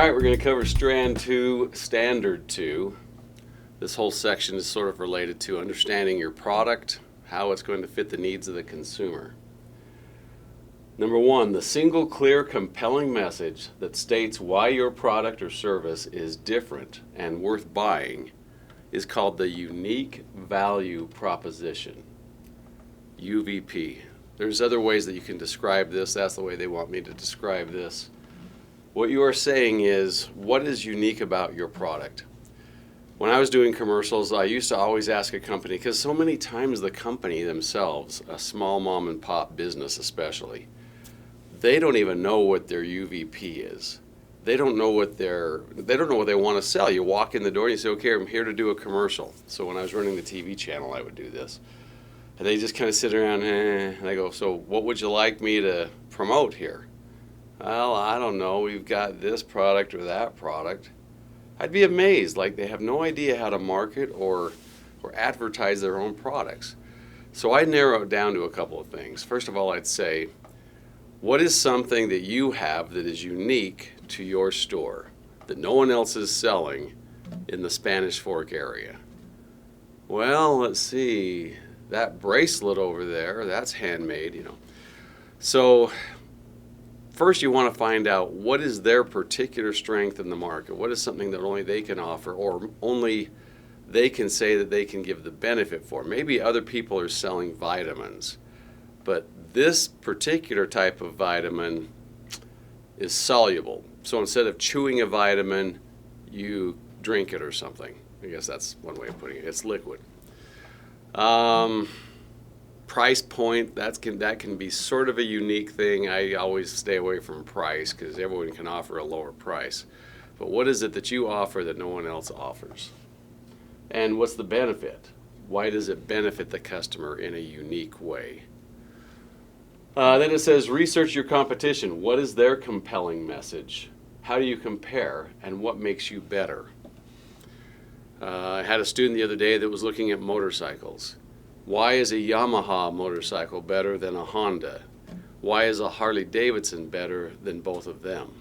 right, we're going to cover Strand 2, Standard 2. This whole section is sort of related to understanding your product, how it's going to fit the needs of the consumer. Number 1, the single, clear, compelling message that states why your product or service is different and worth buying is called the unique value proposition, UVP. There's other ways that you can describe this. That's the way they want me to describe this. What you are saying is, what is unique about your product? When I was doing commercials, I used to always ask a company, because so many times the company themselves, a small mom and pop business especially, they don't even know what their UVP is. They don't know what they want to sell. You walk in the door and you say, okay, I'm here to do a commercial. So when I was running the TV channel, I would do this. And they just kind of sit around and I go, so what would you like me to promote here? Well, I don't know. We've got this product or that product. I'd be amazed. Like, they have no idea how to market or advertise their own products. So I narrow it down to a couple of things. First of all, I'd say, what is something that you have that is unique to your store that no one else is selling in the Spanish Fork area? Well, let's see. That bracelet over there, that's handmade, you know. So first you want to find out what is their particular strength in the market. What is something that only they can offer or only they can say that they can give the benefit for. Maybe other people are selling vitamins, but this particular type of vitamin is soluble. So instead of chewing a vitamin, you drink it or something. I guess that's one way of putting it. It's liquid. Price point, that can be sort of a unique thing. I always stay away from price because everyone can offer a lower price. But what is it that you offer that no one else offers? And what's the benefit? Why does it benefit the customer in a unique way? Then it says, research your competition. What is their compelling message? How do you compare? And what makes you better? I had a student the other day that was looking at motorcycles. Why is a Yamaha motorcycle better than a Honda? Why is a Harley Davidson better than both of them?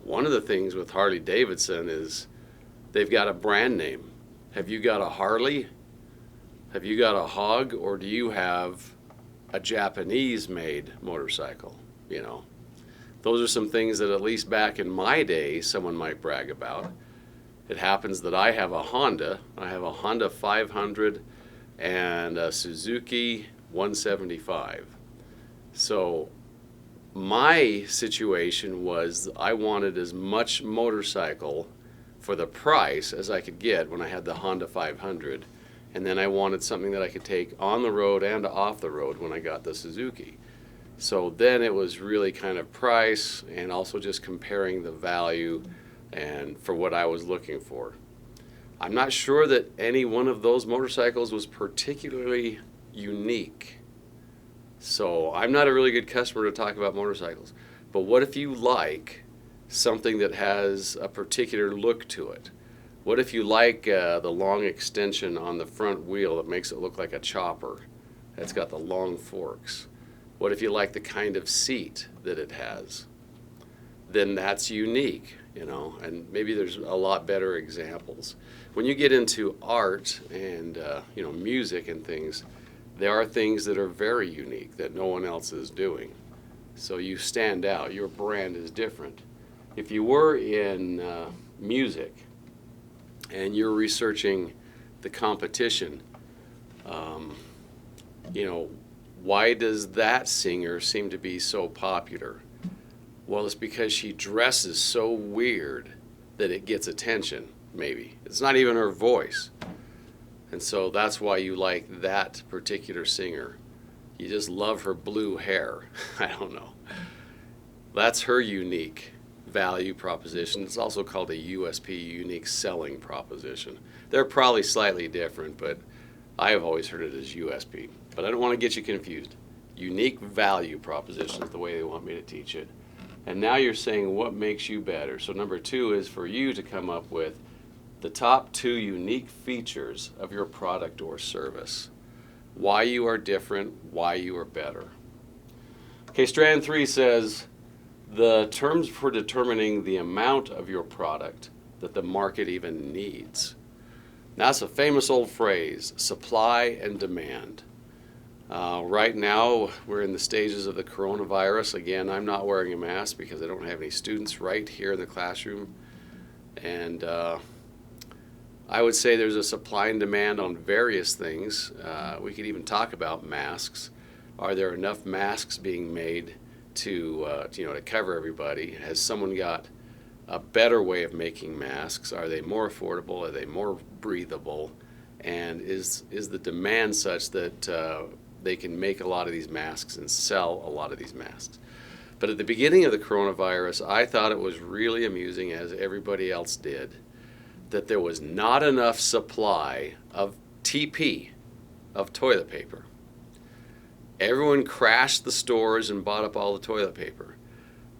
One of the things with Harley Davidson is they've got a brand name. Have you got a Harley? Have you got a Hog? Or do you have a Japanese-made motorcycle? You know, those are some things that at least back in my day someone might brag about. It happens that I have a Honda. I have a Honda 500 and a Suzuki 175. So my situation was I wanted as much motorcycle for the price as I could get when I had the Honda 500. And then I wanted something that I could take on the road and off the road when I got the Suzuki. So then it was really kind of price and also just comparing the value and for what I was looking for. I'm not sure that any one of those motorcycles was particularly unique. So I'm not a really good customer to talk about motorcycles. But what if you like something that has a particular look to it? What if you like the long extension on the front wheel that makes it look like a chopper? It's got the long forks. What if you like the kind of seat that it has? Then that's unique, you know, and maybe there's a lot better examples. When you get into art and you know, music and things, there are things that are very unique that no one else is doing. So you stand out. Your brand is different. If you were in music and you're researching the competition, you know, why does that singer seem to be so popular? Well, it's because she dresses so weird that it gets attention, maybe. It's not even her voice. And so that's why you like that particular singer. You just love her blue hair. I don't know. That's her unique value proposition. It's also called a USP, unique selling proposition. They're probably slightly different, but I have always heard it as USP. But I don't want to get you confused. Unique value proposition is the way they want me to teach it. And now you're saying what makes you better. So number 2 is for you to come up with the top 2 unique features of your product or service. Why you are different, why you are better. Okay, strand 3 says, the terms for determining the amount of your product that the market even needs. Now, that's a famous old phrase, supply and demand. Right now, we're in the stages of the coronavirus. Again, I'm not wearing a mask because I don't have any students right here in the classroom. And I would say there's a supply and demand on various things. We could even talk about masks. Are there enough masks being made to cover everybody? Has someone got a better way of making masks? Are they more affordable? Are they more breathable? And is the demand such that they can make a lot of these masks and sell a lot of these masks? But at the beginning of the coronavirus, I thought it was really amusing, as everybody else did, that there was not enough supply of TP, of toilet paper. Everyone crashed the stores and bought up all the toilet paper.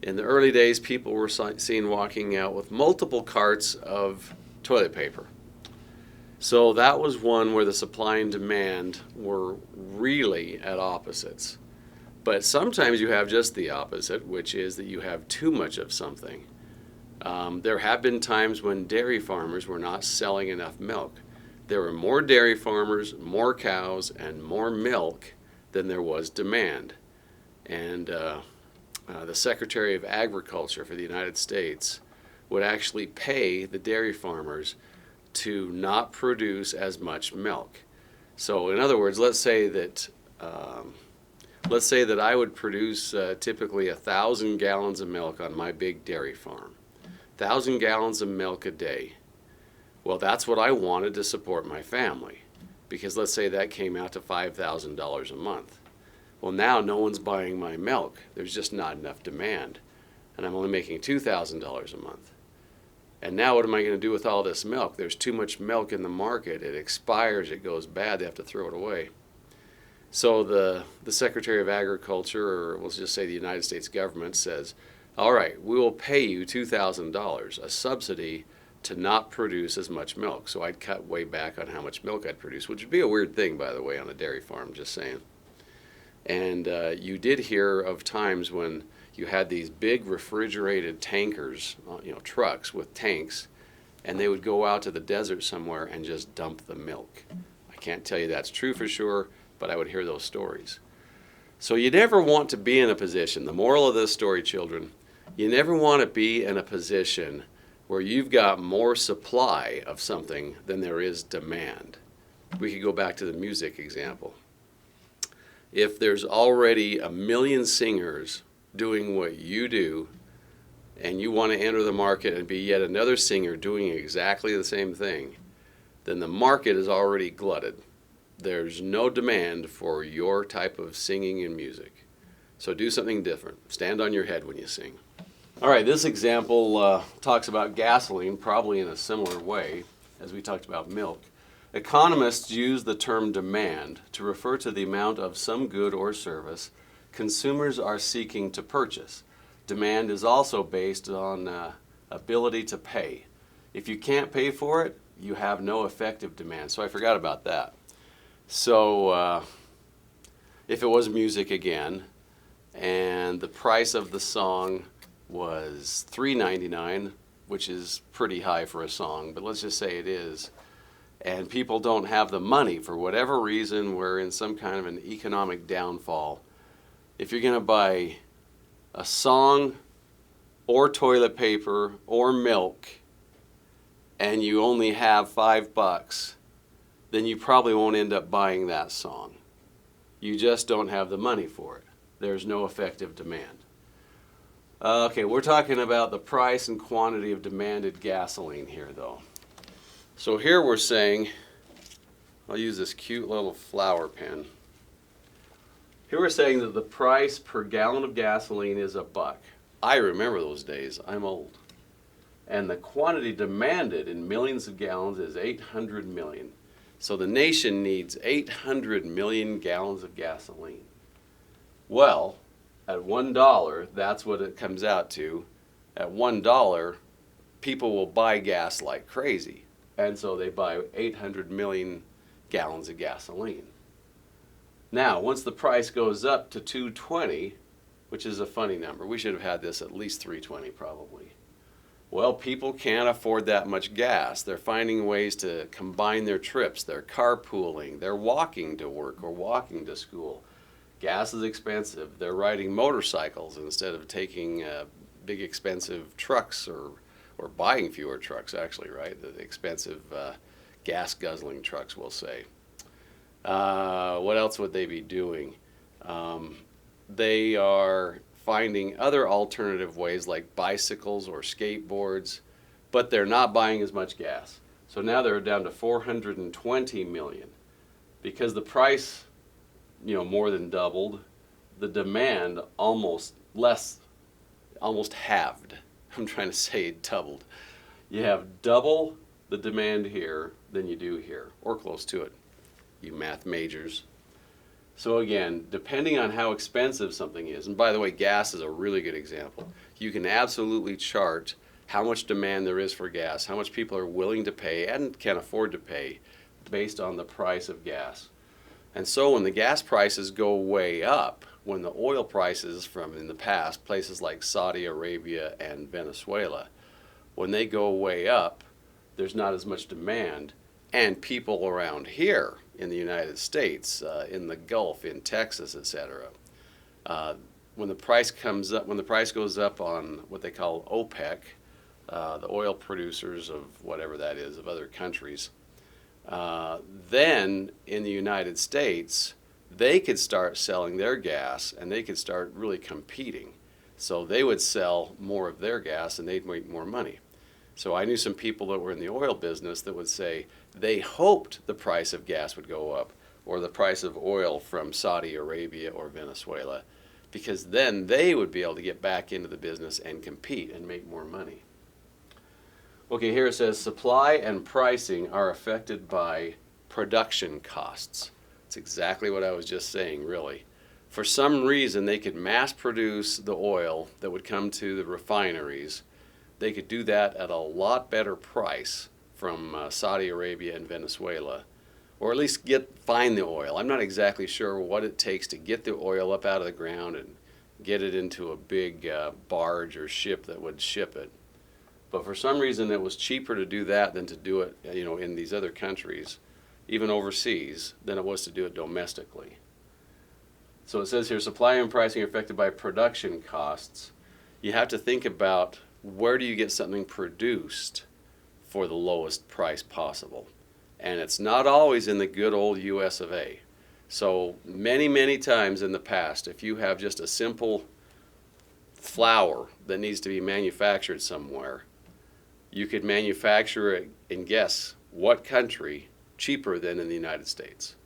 In the early days, people were seen walking out with multiple carts of toilet paper. So that was one where the supply and demand were really at opposites. But sometimes you have just the opposite, which is that you have too much of something. There have been times when dairy farmers were not selling enough milk. There were more dairy farmers, more cows, and more milk than there was demand. And the Secretary of Agriculture for the United States would actually pay the dairy farmers to not produce as much milk. So in other words, let's say that I would produce typically 1,000 gallons of milk on my big dairy farm. 1,000 gallons of milk a day. Well, that's what I wanted to support my family, because let's say that came out to $5,000 a month. Well, now no one's buying my milk. There's just not enough demand, and I'm only making $2,000 a month. And now what am I going to do with all this milk? There's too much milk in the market. It expires, it goes bad, they have to throw it away. So the Secretary of Agriculture, or let's just say the United States government, says, all right, we will pay you $2,000, a subsidy to not produce as much milk. So I'd cut way back on how much milk I'd produce, which would be a weird thing, by the way, on a dairy farm, just saying. And you did hear of times when you had these big refrigerated tankers, trucks with tanks, and they would go out to the desert somewhere and just dump the milk. I can't tell you that's true for sure, but I would hear those stories. So you never want to be in a position, the moral of this story, children, you never want to be in a position where you've got more supply of something than there is demand. We could go back to the music example. If there's already 1 million singers doing what you do, and you want to enter the market and be yet another singer doing exactly the same thing, then the market is already glutted. There's no demand for your type of singing and music. So do something different. Stand on your head when you sing. All right, this example talks about gasoline, probably in a similar way as we talked about milk. Economists use the term demand to refer to the amount of some good or service consumers are seeking to purchase. Demand is also based on ability to pay. If you can't pay for it, you have no effective demand. So I forgot about that. So if it was music again, and the price of the song was $3.99, which is pretty high for a song, but let's just say it is, and people don't have the money for whatever reason, we're in some kind of an economic downfall. If you're going to buy a song or toilet paper or milk and you only have $5, then you probably won't end up buying that song. You just don't have the money for it. There's no effective demand. Okay, we're talking about the price and quantity of demanded gasoline here, though. So here we're saying, I'll use this cute little flower pen. Here we're saying that the price per gallon of gasoline is $1. I remember those days. I'm old. And the quantity demanded in millions of gallons is 800 million. So the nation needs 800 million gallons of gasoline. Well, at $1, that's what it comes out to. At $1, people will buy gas like crazy. And so they buy 800 million gallons of gasoline. Now, once the price goes up to $2.20, which is a funny number. We should have had this at least 320 probably. Well, people can't afford that much gas. They're finding ways to combine their trips. They're carpooling. They're walking to work or walking to school. Gas is expensive. They're riding motorcycles instead of taking big expensive trucks or buying fewer trucks, actually, right? The expensive gas guzzling trucks, we'll say. What else would they be doing? They are finding other alternative ways like bicycles or skateboards, but they're not buying as much gas. So now they're down to 420 million. Because the price, more than doubled, the demand almost halved. I'm trying to say doubled. You have double the demand here than you do here, or close to it, you math majors. So again, depending on how expensive something is, and by the way, gas is a really good example. You can absolutely chart how much demand there is for gas, how much people are willing to pay and can afford to pay based on the price of gas. And so when the gas prices go way up, when the oil prices from in the past, places like Saudi Arabia and Venezuela, when they go way up, there's not as much demand, and people around here in the United States, in the Gulf, in Texas, etc. When the price goes up on what they call OPEC, the oil producers of whatever that is, of other countries, then in the United States, they could start selling their gas and they could start really competing. So they would sell more of their gas and they'd make more money. So I knew some people that were in the oil business that would say they hoped the price of gas would go up or the price of oil from Saudi Arabia or Venezuela, because then they would be able to get back into the business and compete and make more money. Okay, here it says supply and pricing are affected by production costs. It's exactly what I was just saying, really. For some reason, they could mass produce the oil that would come to the refineries. They could do that at a lot better price from Saudi Arabia and Venezuela, or at least find the oil. I'm not exactly sure what it takes to get the oil up out of the ground and get it into a big barge or ship that would ship it. But for some reason, it was cheaper to do that than to do it, in these other countries, even overseas, than it was to do it domestically. So it says here, supply and pricing are affected by production costs. You have to think about where do you get something produced for the lowest price possible. And it's not always in the good old US of A. So many, many times in the past, if you have just a simple flour that needs to be manufactured somewhere, you could manufacture it in guess what country cheaper than in the United States.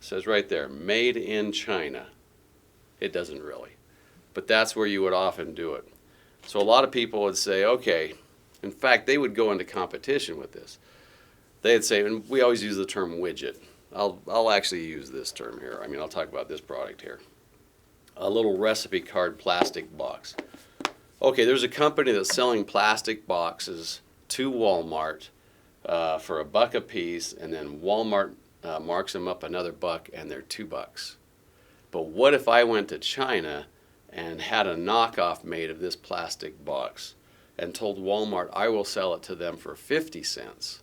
It says right there, made in China. It doesn't really, but that's where you would often do it. So a lot of people would say, okay, in fact, they would go into competition with this. They'd say, and we always use the term widget. I'll actually use this term here. I'll talk about this product here. A little recipe card plastic box. Okay, there's a company that's selling plastic boxes to Walmart for $1 a piece, and then Walmart marks them up another $1, and they're $2. But what if I went to China and had a knockoff made of this plastic box and told Walmart I will sell it to them for 50 cents?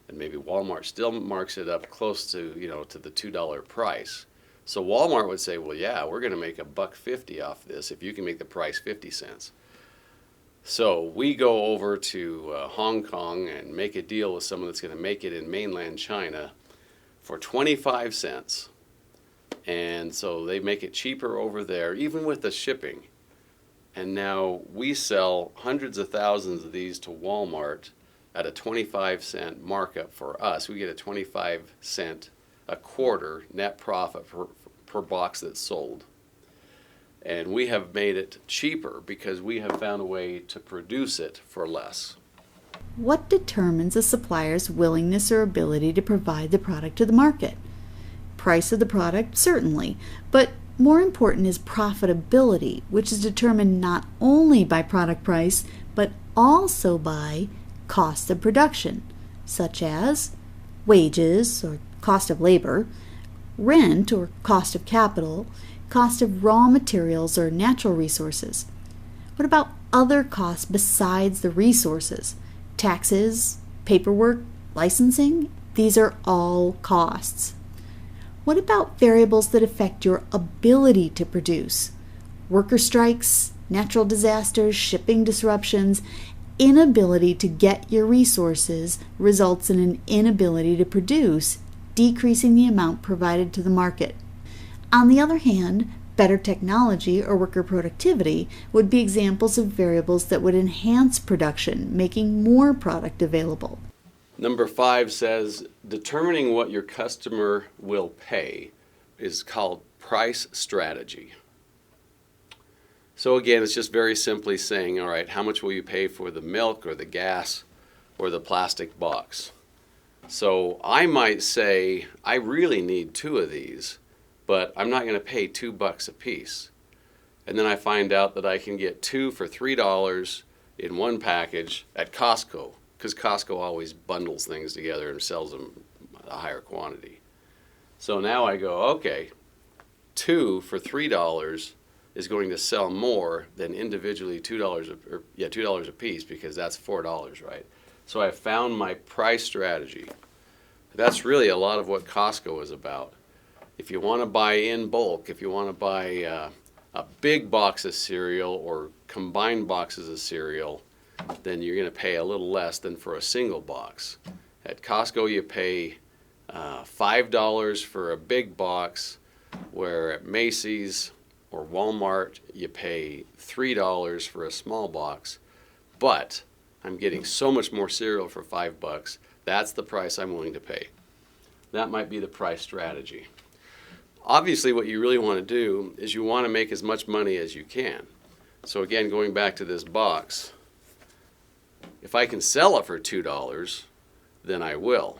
And maybe Walmart still marks it up close to, to the $2 price. So Walmart would say, well, yeah, we're going to make $1.50 off this if you can make the price 50 cents. So we go over to Hong Kong and make a deal with someone that's going to make it in mainland China for 25 cents. And so they make it cheaper over there, even with the shipping. And now we sell hundreds of thousands of these to Walmart at a 25-cent markup for us. We get a 25 cent a quarter net profit per box that's sold. And we have made it cheaper because we have found a way to produce it for less. What determines a supplier's willingness or ability to provide the product to the market? Price of the product, certainly, but more important is profitability, which is determined not only by product price, but also by cost of production, such as wages or cost of labor, rent or cost of capital, cost of raw materials or natural resources? What about other costs besides the resources? Taxes, paperwork, licensing? These are all costs. What about variables that affect your ability to produce? Worker strikes, natural disasters, shipping disruptions. Inability to get your resources results in an inability to produce, decreasing the amount provided to the market. On the other hand, better technology or worker productivity would be examples of variables that would enhance production, making more product available. Number 5 says, determining what your customer will pay is called price strategy. So again, it's just very simply saying, all right, how much will you pay for the milk or the gas or the plastic box? So I might say, I really need 2 of these, but I'm not going to pay $2 a piece. And then I find out that I can get 2 for $3 in one package at Costco, because Costco always bundles things together and sells them a higher quantity. So now I go, okay, 2 for $3 is going to sell more than individually $2 a piece, because that's $4, right? So I found my price strategy. That's really a lot of what Costco is about. If you want to buy in bulk, if you want to buy a big box of cereal or combined boxes of cereal, then you're going to pay a little less than for a single box. At Costco, you pay $5 for a big box, where at Macy's or Walmart, you pay $3 for a small box. But I'm getting so much more cereal for $5. That's the price I'm willing to pay. That might be the price strategy. Obviously, what you really want to do is you want to make as much money as you can. So again, going back to this box, if I can sell it for $2, then I will.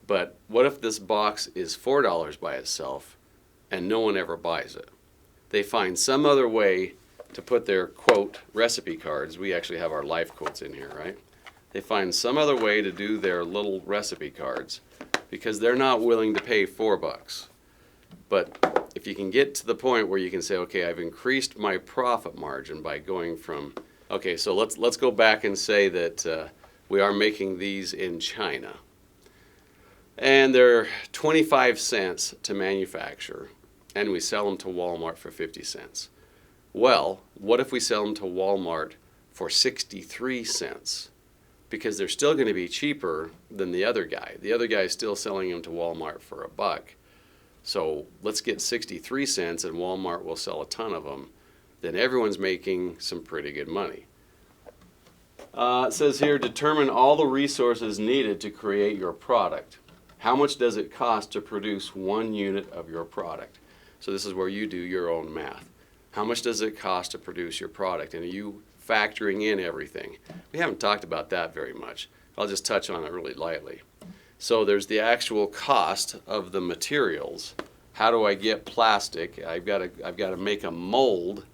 But what if this box is $4 by itself and no one ever buys it? They find some other way to put their, quote, recipe cards. We actually have our life quotes in here, right? They find some other way to do their little recipe cards because they're not willing to pay $4. But if you can get to the point where you can say, okay, I've increased my profit margin by going from, okay, so let's go back and say that we are making these in China. And they're 25 cents to manufacture, and we sell them to Walmart for 50 cents. Well, what if we sell them to Walmart for 63 cents? Because they're still going to be cheaper than the other guy. The other guy is still selling them to Walmart for $1. So let's get 63 cents and Walmart will sell a ton of them. Then everyone's making some pretty good money. It says here, determine all the resources needed to create your product. How much does it cost to produce 1 unit of your product? So this is where you do your own math. How much does it cost to produce your product? And are you factoring in everything? We haven't talked about that very much. I'll just touch on it really lightly. So there's the actual cost of the materials. How do I get plastic? I've got to make a mold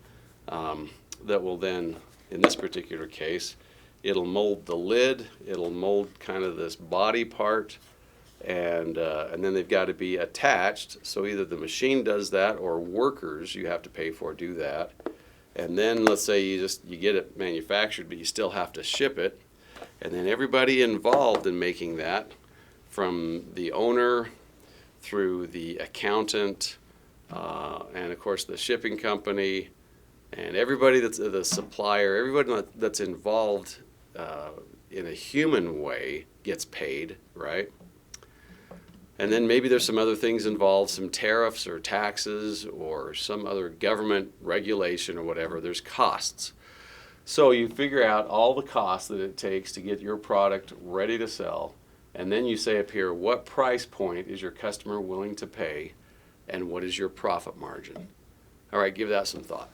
that will then, in this particular case, it'll mold the lid. It'll mold kind of this body part. And then they've got to be attached. So either the machine does that or workers you have to pay for do that. And then let's say you get it manufactured, but you still have to ship it. And then everybody involved in making that, from the owner through the accountant and of course the shipping company and everybody that's the supplier, everybody that's involved in a human way gets paid, right? And then maybe there's some other things involved, some tariffs or taxes or some other government regulation or whatever. There's costs. So you figure out all the costs that it takes to get your product ready to sell. And then you say up here, what price point is your customer willing to pay and what is your profit margin? All right, give that some thought.